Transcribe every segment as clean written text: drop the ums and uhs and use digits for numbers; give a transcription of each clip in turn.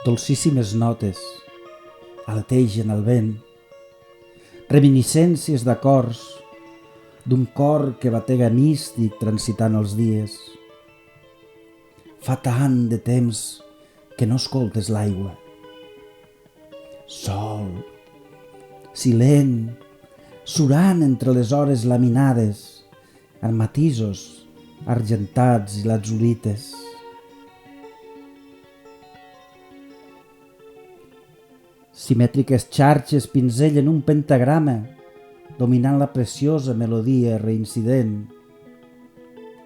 Dolcíssimes notes aletegen el vent, reminiscències d'acords d'un cor que batega místic transitant els dies. Fa tant de temps que no escoltes l'aigua. Sol, silent, surant entre les hores laminades, en matisos argentats i latzurites. Simètriques xarxes pinzellen un pentagrama, dominant la preciosa melodia reincident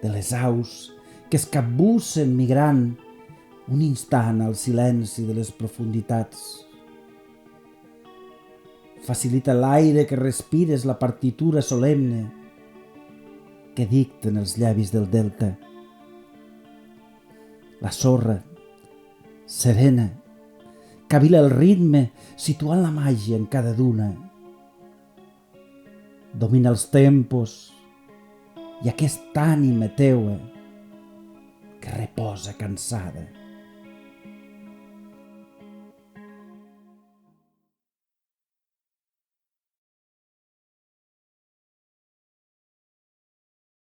de les aus que es capbussen migrant un instant al silenci de les profunditats. Facilita l'aire que respires la partitura solemne que dicten els llavis del delta. La sorra, serena, cavila el ritme situant la màgia en cada duna. Domina els tempos i aquesta ànima teua que reposa cansada.